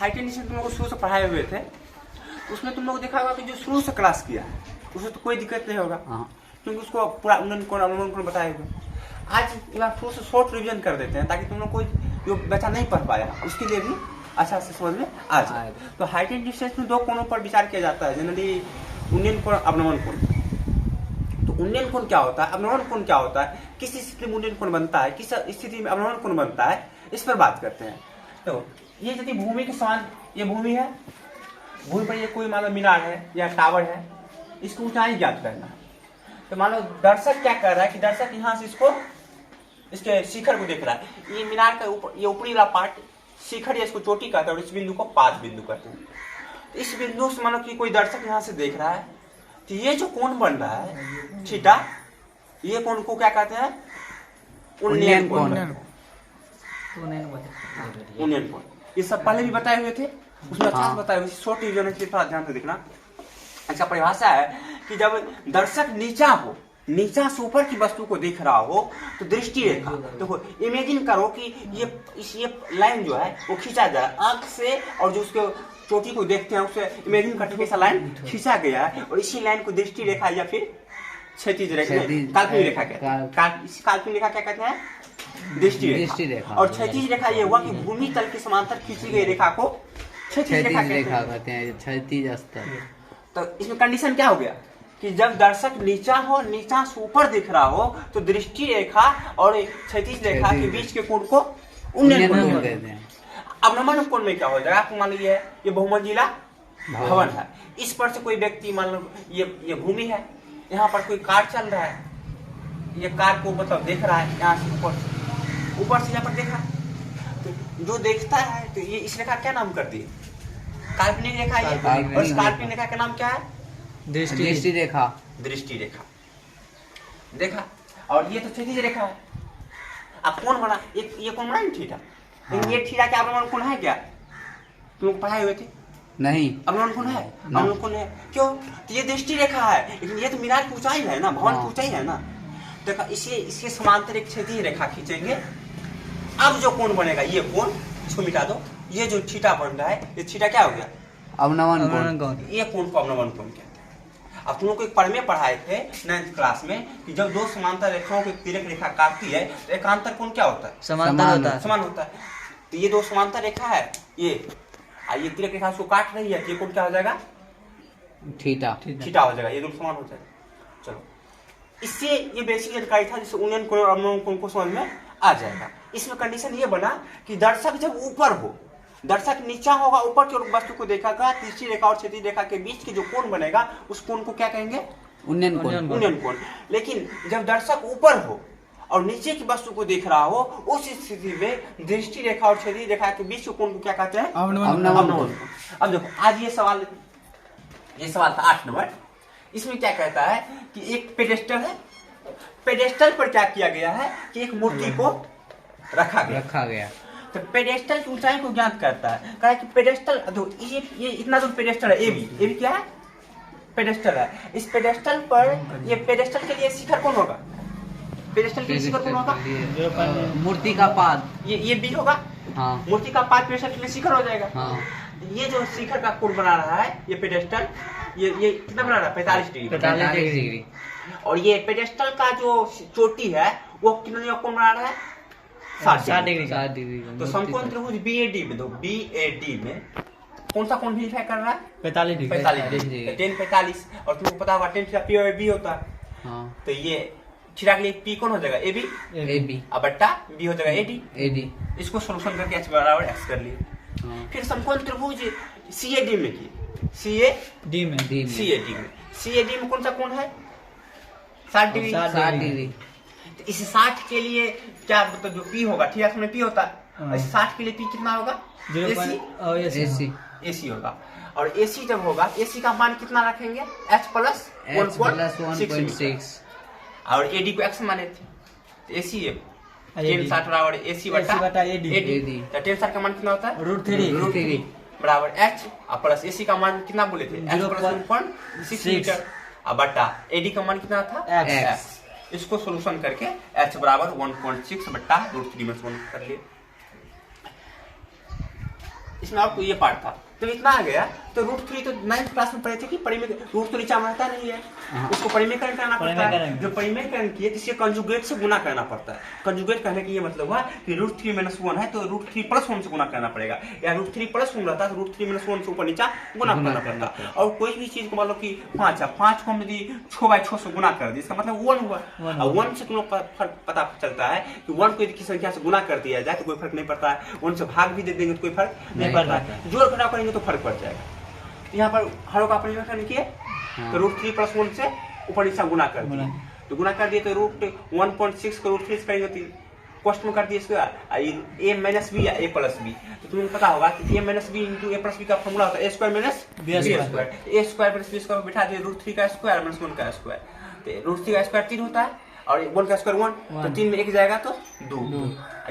Height and distance तुम लोग शुरू से पढ़ाए हुए थे, उसमें तुम लोग देखा होगा कि जो शुरू से क्लास किया है उसमें तो कोई दिक्कत नहीं होगा, क्योंकि उसको पूरा उन्नयन कोण अवनमन कोण बताए हुए। आज शुरू से शॉर्ट रिविजन कर देते हैं ताकि तुम लोग कोई जो बच्चा नहीं पढ़ पाया उसके लिए भी अच्छा से समझ में आ जाए। तो हाइट एंड डिस्टेंस में दो कोणों पर विचार किया जाता है, जनरली उन्नयन कोण अवनमन कोण। तो उन्नयन कोण क्या होता है, अवनमन कोण क्या होता है, किस स्थिति में उन्नयन कोण बनता है, किस स्थिति में अवनमन कोण बनता है, इस पर बात करते हैं। तो ये यदि भूमि के समान ये भूमि है, भूमि पर ये कोई मान लो मीनार है या टावर है, इसको ऊंचाई ज्ञात करना है। तो मान लो दर्शक क्या कर रहा है कि दर्शक यहाँ से इसको इसके शिखर को देख रहा है, ये मीनार का ये ऊपरी वाला पार्ट शिखर या इसको चोटी कहते हैं और इस बिंदु को पाद बिंदु कहते हैं। तो इस बिंदु से मानो कि कोई दर्शक यहाँ से देख रहा है, तो ये जो कोण बन रहा है थीटा, ये कोण को क्या कहते हैं, उन्नयन कोण। उन्नयन कोण ये सब पहले भी बताए हुए थे, उसमें अच्छा से बताए हुए, शॉर्ट रिवीजन है, थोड़ा ध्यान से देखना। अच्छा परिभाषा है कि जब दर्शक नीचा हो, नीचा से ऊपर की वस्तु को देख रहा हो तो दृष्टि रेखा, देखो इमेजिन करो कि ये लाइन जो है वो खींचा जाए आंख से, और जो उसके चोटी को देखते हैं उसे इमेजिन करते कैसा लाइन खींचा गया है, और इसी लाइन को दृष्टि रेखा या फिर क्षैतिज रेखा, काल्पनिक रेखा कहते हैं। इस काल्पनिक रेखा क्या कहते हैं, दृष्टि रेखा। और क्षैतिज रेखा ये हुआ कि भूमि तल के समांतर खींची गई रेखा को क्षैतिज रेखा कहते हैं, क्षैतिज स्तर। तो इसमें कंडीशन क्या हो गया कि जब दर्शक नीचा हो, नीचा से ऊपर दिख रहा हो, तो दृष्टि रेखा और क्षैतिज रेखा के बीच के कोण को उन्नयन कोण कहते हैं। अवनमन कोण में क्या हो जाएगा, आपको मान लीजिए ये बहुमंजिला भवन है, इस पर से कोई व्यक्ति मान लो ये भूमि है, यहाँ पर कोई कार चल रहा है, ये कार को मतलब देख रहा है यहाँ से ऊपर से यहाँ पर देख रहा है, तो जो देखता है तो ये इस रेखा क्या नाम कर दिए, काल्पनिक रेखा ये। और इस काल्पनिक रेखा का नाम क्या है, दृष्टि रेखा। दृष्टि रेखा देखा, और ये तो क्षैतिज रेखा है। अब कौन बना, ये कौन बना थीटा, ये थीटा क्या अवनमन कोण है क्या, तुम लोग पढ़ाए हुए थे नहीं, अवनमन कोण है, अवनमन कोण है क्यों, तो ये दृष्टि रेखा है, लेकिन ये तो मीनार की ऊंचाई है ना, भवन की ऊंचाई है ना। देखा इसके समांतर एक क्षैतिज रेखा खींचेंगे, अब जो कोण बनेगा ये कोण, इसको मिटा दो, ये जो थीटा बन रहा है ये थीटा क्या हो गया, अवनमन कोण। ये कोण को अवनमन कोण कहते हैं। अब तुम लोग को एक पढ़ में पढ़ाए थे 9th क्लास में कि जब दो समांतर रेखाओं की तिर्यक रेखा काटती है तो एकांतर कोण क्या होता है, समान होता है। तो ये दो समांतर रेखा है, ये तिर्यक रेखा उसको काट रही है, ये कोण क्या हो जाएगा, थीटा हो जाएगा, ये दोनों समान हो जाएगा। चलो इससे ये बेसिक जानकारी था जिससे उन्नयन कोण और अवनमन कोण को समझ में आ जाएगा। इसमें कंडीशन ये बना कि दर्शक जब ऊपर हो, दर्शक नीचा होगा, ऊपर की ओर वस्तु को देखेगा, दृष्टि रेखा और क्षैतिज रेखा के बीच के जो कोण बनेगा उस कोण को क्या कहेंगे, उन्नयन कोण। लेकिन जब दर्शक ऊपर हो और नीचे की वस्तु को देख रहा हो, उस स्थिति में दृष्टि रेखा और क्षैतिज रेखा के बीच के कोण को क्या कहते हैं, अवनमन कोण। अब देखो आज ये सवाल था 8 नंबर। इसमें क्या कहता है कि एक पेडेस्टल है, पेडेस्टल पर क्या किया गया है कि एक मूर्ति को रखा गया। तो पेडेस्टल की ऊंचाई को ज्ञात करता है, कहा कि पेडेस्टल ये इतना दूर पेडेस्टल है, एबी क्या है, पेडेस्टल है। इस पेडेस्टल पर ये पेडेस्टल के लिए शिखर कौन होगा, पेडेस्टल के लिए शिखर कौन होगा, मूर्ति का पाद, ये बी होगा, मूर्ति का पाद पेडेस्टल के लिए शिखर हो जाएगा। ये जो शिखर का कोण बना रहा है ये पेडेस्टल, ये कितना बना रहा है, 45 डिग्री। और ये पेडेस्टल का जो चोटी है वो कितना कोण बना रहा है, 60 डिग्री। तो समकोण त्रिभुज BAD में, तो BAD में कौन सा कोण वेरीफाई कर रहा है, 45 डिग्री, 10 45। और तुमको पता होगा 10 थीटा P और B होता है, तो ये थीटा के लिए P कौन हो जाएगा, AB अब बट्टा B हो जाएगा AD। इसको सोल्यूशन करके h बराबर x कर लिए। फिर समकोण त्रिभुज CAD में की, CAD में कौन सा कोण है, 60 डिग्री। तो इस 60 के लिए क्या मतलब जो P होगा, ठीक है P होता है, इस 60 के लिए P कितना होगा, AC होगा। और AC जब होगा, AC का मान कितना रखेंगे, h प्लस 1.6 और AD को x माने थे, तो AC है 10 60 बराबर AC बटा AD। तो 10 60 का मान कितना होता है, √3 बराबर h और प्लस AC का मान कितना बोले थे, h प्लस 1.6 मीटर और बटा AD का मान कितना था, x। इसको सोल्यूशन करके h बराबर 1.6 बट्टा √3 में सोल्व कर लिए। इसमें आपको ये पार्ट था, तो इतना आ गया। तो √3 तो 9th क्लास में पढ़े थे कि परिमेय रूट तो नीचा रहता नहीं है, उसको परिमेयकरण करना पड़ता है। जो परिमेयकरण किए जिसके कंजुगेट से गुना करना पड़ता है। कंजुगेट कहने की ये मतलब हुआ कि √3 - 1 है तो √3 + 1 से गुना करना पड़ेगा, या √3 + 1 रहता है तो √3 - 1 से ऊपर नीचा गुना करना पड़ता है। और कोई भी चीज को मान लो कि 5 है, 5 को हम यदि 6/6 से गुना कर दिए, इसका मतलब 1 हुआ। और 1 से तुम लोग फर्क पता चलता है कि 1 को यदि किसी संख्या से गुना कर दिया जाए तो कोई फर्क नहीं पड़ता है, 1 से भाग भी दे देंगे तो कोई फर्क नहीं पड़ता है, जोड़ घटाव करेंगे तो फर्क पड़ जाएगा। यहाँ पर हरों का परिमेयकरण किए तो √3 + 1 से ऊपर नीचा गुना कर दिए, तो गुना कर दिए तो √1.6 को √3 से करेंगे तो क्वेश्चन कर दिए इसको a - b या a + b। तो तुम्हें पता होगा कि a - b × a + b का फॉर्मूला होता है a² - b²। a² + b² बिठा दिए √3 का स्क्वायर - 1 का स्क्वायर, तो √3 का स्क्वायर 3 होता है और 1 का स्क्वायर 1, तो 3 में 1 जाएगा तो 2।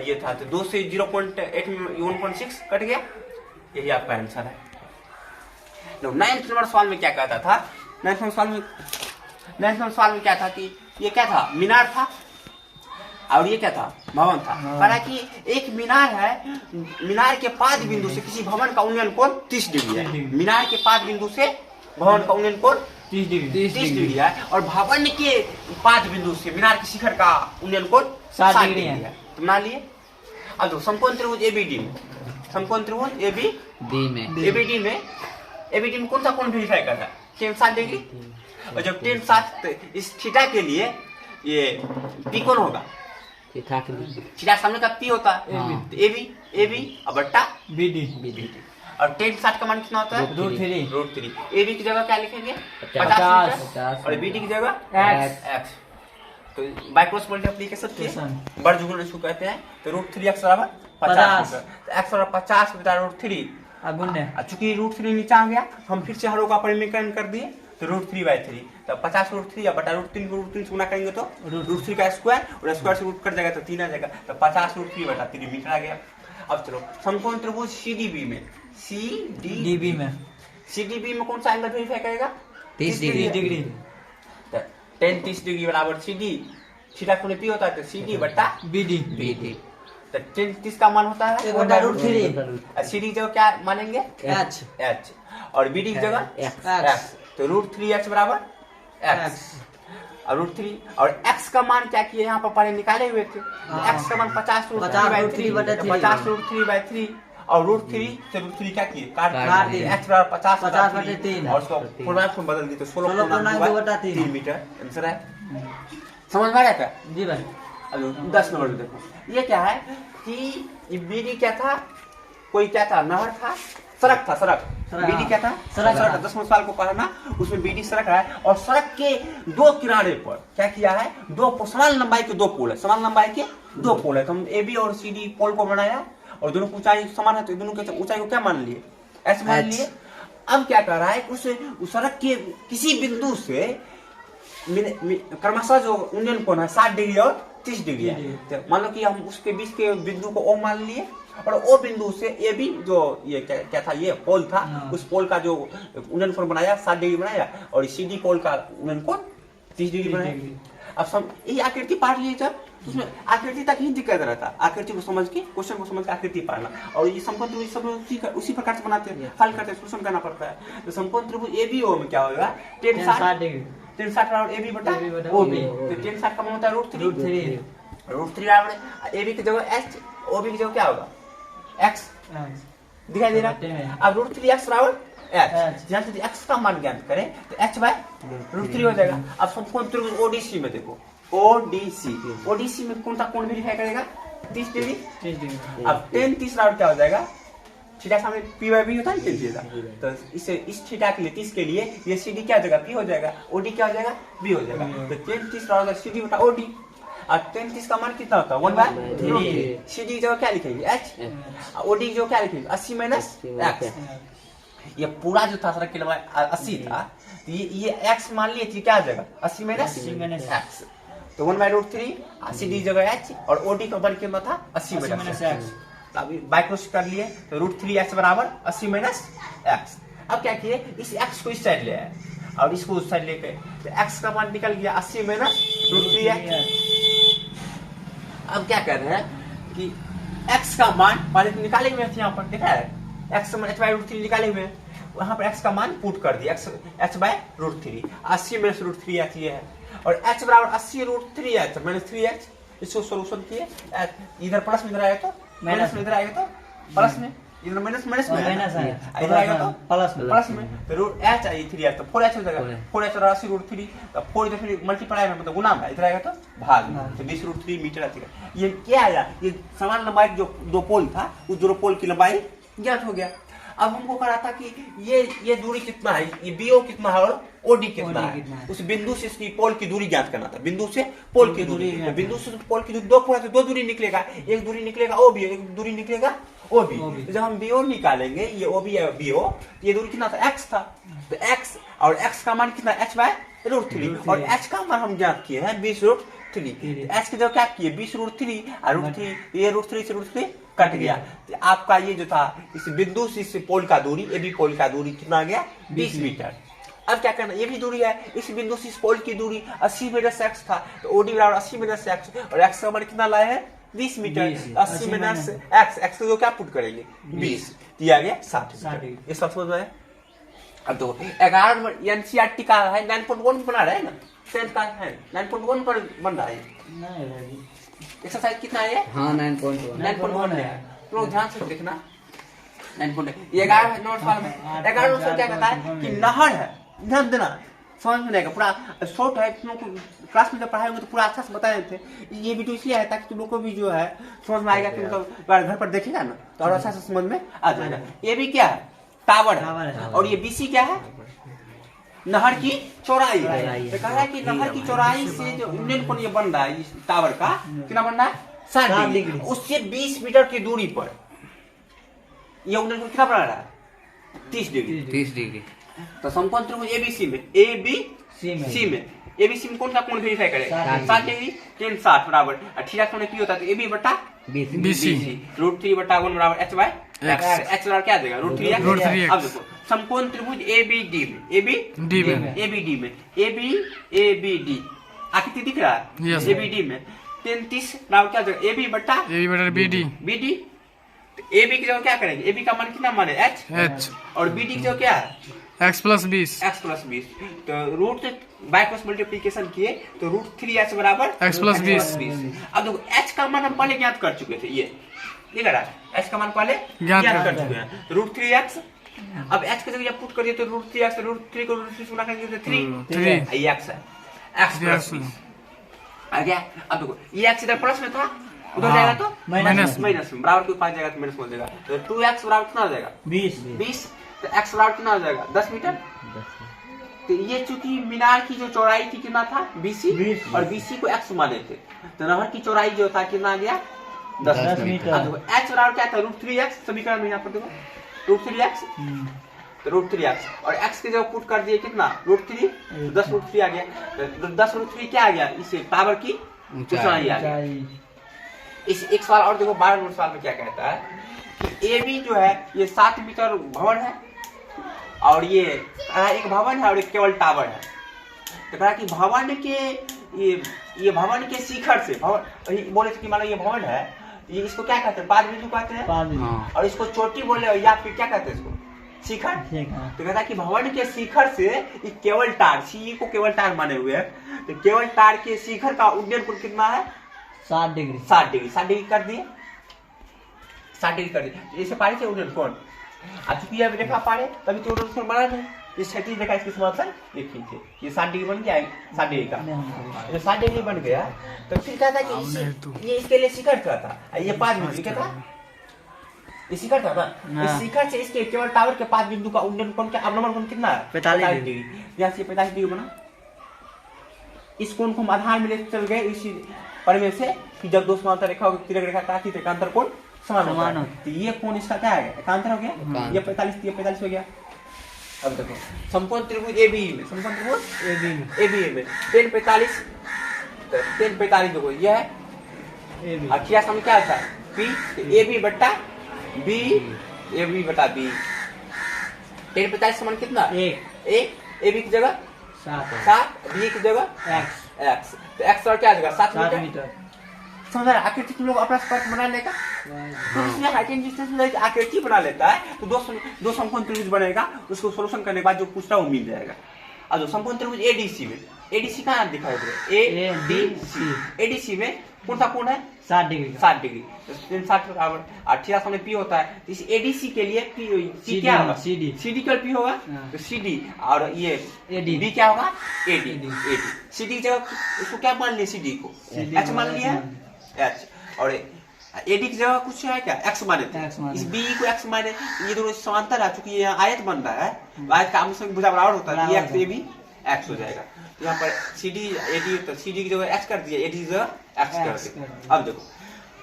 ये था, तो 2 से 0.8 में 1.6 कट गया, यही आपका आंसर है। 9th नंबर सवाल में क्या कहता था, 9th नंबर सवाल में क्या था कि ये क्या था, मीनार था और ये क्या था, भवन था। कहा कि एक मीनार है, मीनार के पाद बिंदु से किसी भवन का उन्नयन कोण 30 डिग्री है। मीनार के पाद बिंदु से भवन का उन्नयन कोण 30 डिग्री है, और भवन के पाद बिंदु से मीनार के शिखर का उन्नयन कोण 60 डिग्री है। तो बना लिए। अब देखो समकोण त्रिभुज एबीडी में, समकोण त्रिभुज एबीडी में कौन सा कोण वेरीफाई करता है, tan 60 डिग्री। और जब tan 60 इस थीटा के लिए ये पी कौन होगा, थीटा सामने का पी होता है, तो एबी और बट्टा बीडी। और tan 60 का मान कितना होता है, √3। एबी की जगह क्या लिखेंगे 50 और बीडी की जगह x। तो बाय क्रॉस मल्टीप्लिकेशन बड़ जुगुण इसको कहते हैं। तो √3x बराबर 50, तो x बराबर 50 बटा √3। चूंकि √3 नीचा आ गया, हम फिर से हरों का परिमेयकरण कर दिए, तो √3/3। तो 50 √3 या बटा √3 को √3 से गुना करेंगे तो √3 का स्क्वायर, और स्क्वायर से रूट कट जाएगा तो 3 आ जाएगा, तो 50 √3/3 मीटर आ गया। अब चलो समकोण त्रिभुज CDB में, CDB में कौन सा एंगल वेरीफाई करेगा, 30 डिग्री। तो tan 30 डिग्री बराबर CD, थीटा कोण P होता है तो CD बटा BD। तो tan 30 का मान होता है √3। CD की जगह क्या मानेंगे h, और BD की जगह x। तो √3h बराबर x, और √3 और x का मान क्या किए यहाँ पर पहले निकाले हुए थे, x का मान 50 √3/3 और √3 से √3 क्या किए काट दिए, x बराबर 50/3 और उसको फॉर्मूला बदल दिए तो 16.2/3 मीटर आंसर है। समझ में आ गया जी भाई। अब 10 नंबर देखो, ये क्या है कि बीडी क्या था, कोई क्या था, नहर था, सड़क था, सड़क। बीडी क्या था, सड़क। 10वें साल को पढ़ना, उसमें बीडी सड़क है, और सड़क के 2 किनारे पर क्या किया है, 2 समान लंबाई के 2 पोल है, समान लंबाई के 2 पोल है। तो हम AB और CD पोल को बनाया, और दोनों की ऊंचाई समान है तो दोनों की ऊंचाई को क्या मान लिए, S मान लिए। अब क्या कर रहा है, उस सड़क के किसी बिंदु से क्रमशः जो उन्नयन कोण है 60 डिग्री और 30 डिग्री है। तो मान लो कि हम उसके बीच के बिंदु को O मान लिए, और ओ बिंदु से AB जो ये क्या था, ये पोल था, उस पोल का जो उन्नयन कोण बनाया 60 डिग्री बनाया, और CD पोल का उन्नयन कोण 30 डिग्री बनाया। अब ये आकृति पढ़ लिए, जब उसमें आकृति तक ही दिक्कत रहता, आकृति को समझ के, क्वेश्चन को समझ के आकृति पढ़ना। और ये समकोण त्रिभुज सब उसी प्रकार से बनाते हैं, हल करते हैं, सोल्यूशन करना पड़ता है। तो समकोण त्रिभुज ABO में क्या होगा, tan 60 डिग्री, tan 60 बराबर AB बटा OB। तो tan 60 का मान होता है √3 बराबर AB की जगह h, OB की जगह क्या होगा x, दिखाई दे रहा है। अब √3x बराबर h, जहाँ से x का मान ज्ञात करें तो h/√3 हो जाएगा। अब समकोण त्रिभुज ODC में देखो, ODC में कौन सा कोण वेरीफाई करेगा, 30 डिग्री। अब tan 30 बराबर क्या हो जाएगा, थीटा सामने P/B होता है tan थीटा, तो इस थीटा के लिए 30 के लिए ये CD क्या हो जाएगा, P हो जाएगा, OD क्या हो जाएगा, B हो जाएगा। तो tan 30 बराबर CD बटा OD, और tan 30 का मान कितना होता है 1/3। CD की जगह क्या लिखेंगे h, OD की जगह क्या लिखेंगे 80 - x। ये पूरा जो था सड़क की लंबाई 80 था, तो ये x मान लिए, क्या आ जाएगा 80 - x। तो 1/√3, CD की जगह h, और OD का मान कितना था 80 - x। अभी बाय क्रॉस कर लिए तो √3x बराबर 80 - x। अब क्या किए, इस x को इस साइड ले आए और इसको उस साइड लेके, तो x का मान निकल गया 80 - √3x। अब क्या कर रहे हैं कि x का मान पहले तो निकाले हुए थे, यहाँ पर देखा है एक्स समान h/√3 निकाले हुए हैं, वहां पर x का मान पुट कर दिया, h/√3 80 - √3h ये है, और h बराबर 80√3h - 3h। इसको सोल्यूशन किए, इधर प्लस में इधर आएगा तो माइनस में, इधर आएगा तो प्लस में, इधर माइनस में इधर आएगा तो प्लस में, तो √h आई 3h तो 4h हो जाएगा, 4h और 80√3 तो 4 इधर फिर मल्टीप्लाई में मतलब गुना में, इधर आएगा तो भाग में, तो 20√3 मीटर आएगा। ये क्या आया, ये समान लंबाई जो दो पोल था, उस दो पोल की लंबाई ज्ञात हो गया। अब हमको कहा था कि ये दूरी कितना है, ये BO कितना है और OD कितना है, उस बिंदु से इसकी पोल की दूरी ज्ञात करना था, बिंदु से पोल की दूरी, बिंदु से पोल की दूरी दो पोल है तो दो दूरी निकलेगा, एक दूरी निकलेगा OB, एक दूरी निकलेगा OB। तो जब हम BO निकालेंगे, ये OB है BO, ये दूरी कितना था, x था, तो x और x का मान कितना, h/√3 और h का मान हम ज्ञात किए हैं 20√3, h की जगह क्या किए 20√3 और √3, ये √3 से √3 कट गया, तो आपका ये जो था इस बिंदु से इस पोल का दूरी, AB पोल का दूरी कितना आ गया 20 मीटर। अब क्या करना, ये भी दूरी है, इस बिंदु से इस पोल की दूरी 80 - x था, तो OD बराबर 80 - x और x का मान कितना लाया है 20 मीटर, 80 - x को क्या पुट करेंगे 20, दिया गया 60 मीटर। ये सब समझ में आया। अब तो 11 नंबर NCERT का है 9.1 बना रहे हैं ना, 10th का है 9.1 पर बन रहा है, एक्सरसाइज कितना है, हाँ 9.1 है, तो ध्यान से देखना 9.1। 11 नंबर सवाल में 11 नंबर सवाल क्या कहता है कि नहर है, ध्यान देना समझ में आएगा, पूरा शॉर्ट है, तुम लोग क्लास में जब पढ़ाए होंगे तो पूरा अच्छा से बता देते हैं। ये वीडियो इसलिए है ताकि तुम लोग को भी जो है समझ में आएगा, कि मतलब घर पर देखेगा ना तो और अच्छा से समझ में आ जाएगा। ये भी क्या है, टावर है, और ये BC क्या है, नहर की चौड़ाई है। तो कह रहा है कि नहर की चौड़ाई से जो इंडियन कोण ये बन रहा है इस टावर का, कितना बन रहा है 60 डिग्री, उससे 20 मीटर की दूरी पर ये इंडियन कोण कितना बना रहा है 30 डिग्री। तो समकोण त्रिभुज ABC में ABC में कौन सा कोण वेरीफाई करेगा 60 डिग्री, tan 60 बराबर थीटा कोण की होता है, तो AB बटा BC √3 बटा 1 बराबर h/x, h बराबर क्या देगा √3x। अब देखो समकोण त्रिभुज ABD में ABD आकृति दिख रहा है, ABD में 33 बराबर क्या देगा AB बटा BD। तो AB की जगह क्या करेंगे, AB का मान कितना मान है h, और BD की जगह क्या है x+20, तो रूट बाय क्रॉस मल्टीप्लिकेशन किए तो √3h बराबर x+20। अब देखो h का मान हम पहले ज्ञात कर चुके थे, ये दिख रहा है h का मान पहले ज्ञात कर चुके हैं, √3x। अब h की जगह पुट करिए तो √3x, √3 को √3 से गुणा करेंगे तो 3 ये x है, x+20 आ गया। अब देखो ये x इधर प्लस में था, उधर जाएगा तो माइनस में, बराबर के पास जाएगा तो माइनस हो जाएगा, तो 2x बराबर कितना हो जाएगा 20, तो x बराबर कितना हो जाएगा 10 मीटर। तो ये चूंकि मीनार की जो चौड़ाई थी कितना था BC, और BC को x माने थे, तो नहर की चौड़ाई जो था कितना आ गया 10 मीटर। अब देखो h बराबर क्या था √3x, समीकरण में यहाँ पर देखो √3x, तो √3x और x की जगह पुट कर दिए कितना √3, तो 10√3 आ गया, तो 10√3 क्या आ गया, इस टावर की ऊंचाई आ गया। इस एक सवाल और देखो 12 नंबर सवाल में क्या कहता है कि AB जो है ये 7 मीटर भवन है, और ये एक भवन है और एक केवल टावर है। तो कहा कि भवन के ये भवन के शिखर से, भवन बोले थे कि मान लो ये भवन है, ये इसको क्या कहते हैं पाद बिंदु कहते हैं, और इसको चोटी बोले या फिर क्या कहते हैं इसको शिखर। तो कहता है कि भवन के शिखर से केवल टार, सी को केवल टार माने हुए है, तो केवल टार के शिखर का उड्डयन कोण कितना है 60 डिग्री कर दिए, 60 डिग्री कर दिए। इसे पारे थे उड्डयन कोण, अब चूंकि ये रेखा पारे तभी तो उड्डयन कोण बना है, इस क्षैतिज रेखा इसके समांतर देखिए थे, ये 60 डिग्री बन गया, 60 डिग्री का, ये 60 डिग्री बन गया। तो फिर कहता है कि ये इसके लिए शिखर का था, ये 5 बिंदु क्या था, ये शिखर था ना, इस शिखर से इसके केवल टावर के 5 बिंदु का उड्डयन कोण क्या अवनमन कोण कितना है 45 डिग्री। यहाँ से 45 डिग्री बना, इस कोण को हम आधार में लेकर चल गए इसी परिमेय से कि जब दो समांतर रेखा होगी तिरक रेखा काटी तो एकांतर कोण समान होता है, तो ये कोण इसका क्या है एकांतर हो गया, ये 45 हो गया। अब देखो समकोण त्रिभुज AB में, समकोण त्रिभुज AB में tan 45 देखो ये है AB, और खिया क्या आता है P, AB बट्टा B, AB बटा B, tan 45 समान कितना 1, AB की जगह 7, B की जगह x, तो x और क्या आ जाएगा 7 मीटर, समझ रहे? आकृति तुम लोग अपना स्पर्श बना लेगा, तो इसमें हाइट एंड डिस्टेंस आकृति बना लेता है तो दो समकोण त्रिभुज बनेगा, उसको सोल्यूशन करने के बाद जो पूछ रहा है वो मिल जाएगा। अब जो समकोण त्रिभुज एडीसी में, एडीसी कहाँ दिखाई दे रहा है? एडीसी, एडीसी में कौन सा कोण है? 60 डिग्री। 60 डिग्री, 60 बराबर 88 सामने पी होता है, तो इस एडीसी के लिए पी क्या होगा? CD, सीडी का पी होगा, तो सीडी और ये AD, बी क्या होगा? AD, AD. सीडी की जगह इसको क्या मान लिया? सीडी को एच मान लिया, एच, और एडी की जगह कुछ है क्या? एक्स माने थे, इस बी को एक्स माने, ये दोनों समांतर है, चूंकि ये आयत बन रहा है, आयत का आमने भुजा बराबर होता है, ये एक्स ये भी एक्स हो जाएगा। तो यहाँ पर सीडी एडी, तो सीडी की जगह एक्स कर दिया, एडी की जगह एक्स कर दिया। अब देखो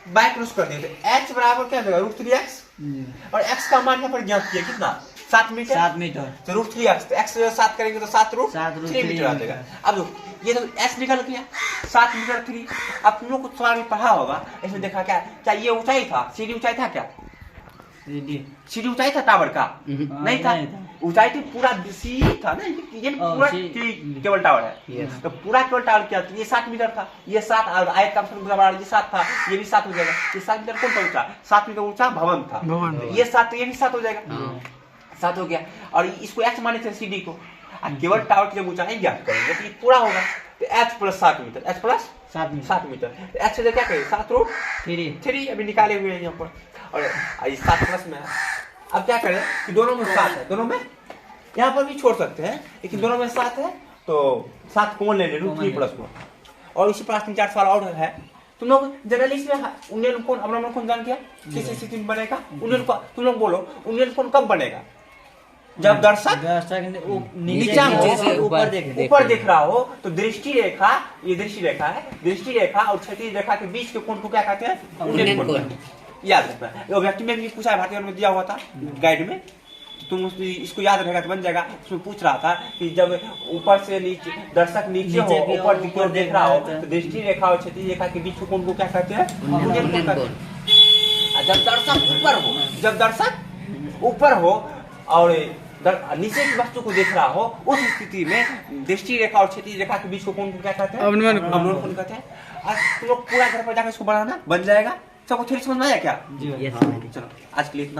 बाय क्रॉस कर दिया, तो एच बराबर क्या होगा? √3x, और एक्स का मान यहाँ पर ज्ञात किया कितना? 7 मीटर, 7 मीटर, तो √3x, तो एक्स 7 करेंगे तो 7√3 मीटर आ जाएगा। अब देखो ये तो एस निकल गया, 7 मीटर 3। अब तुम लोग को सवाल में पढ़ा होगा, इसमें देखा क्या ये ऊंचाई था? सीडी ऊंचाई था क्या? सीडी ऊंचाई था टावर का? नहीं था, ऊंचाई थी पूरा सी था ना, ये पूरा केबल टावर है, तो पूरा केबल टावर क्या था? ये 7 मीटर था, ये 7, और आयत का ये 7 था, ये भी 7 हो जाएगा। ये 7 मीटर कौन सा ऊंचा? 7 मीटर ऊंचा भवन था, ये 7, तो ये भी 7 हो जाएगा, 7 हो गया। और इसको एक्स माने थे सीडी को, केबल टावर की जब ऊंचाई ज्ञात करेंगे तो ये पूरा होगा, तो h + 7 metre, h + 7 metre, h से क्या करें? 7√3 अभी निकाले हुए हैं यहाँ पर, और 7 प्लस में। अब क्या करें कि दोनों में 7 है, दोनों में यहाँ पर भी छोड़ सकते हैं, लेकिन दोनों में 7 है तो 7 कॉमन ले ले, √3 + 1। और इसी प्रकार 3-4 सवाल और है। तुम लोग जनरली इसमें उन्नयन कोण, अवनमन कोण जान किया किस स्थिति में बनेगा? उन्नयन कोण, तुम लोग बोलो उन्नयन कोण कब बनेगा? जब दर्शक नीचा हो, ऊपर देख रहा हो, तो दृष्टि रेखा, ये दृष्टि रेखा है, दृष्टि रेखा और क्षैतिज रेखा के बीच के कोण को क्या कहते हैं? उन्नयन कोण। याद रखना, ये ऑब्जेक्टिव में भी पूछा है, भारतीय में दिया हुआ था गाइड में, तुम इसको याद रहेगा तो बन जाएगा। उसमें पूछ रहा था कि जब ऊपर से नीचे दर्शक नीचे हो, ऊपर की ओर देख रहा हो, तो दृष्टि रेखा और क्षैतिज रेखा के बीच के कोण को क्या कहते हैं? उन्नयन कोण कहते हैं। जब दर्शक ऊपर हो, जब दर्शक ऊपर हो और नीचे की वस्तु को देख रहा हो, उस स्थिति में दृष्टि रेखा और क्षैतिज रेखा के बीच को कोण को क्या कहते हैं? अवनमन कोण कहते हैं। आज तुम लोग पूरा घर पर जाकर इसको बनाना, बन जाएगा। सबको थोड़ी समझ में आया क्या? जी, चलो आज के लिए इतना ही।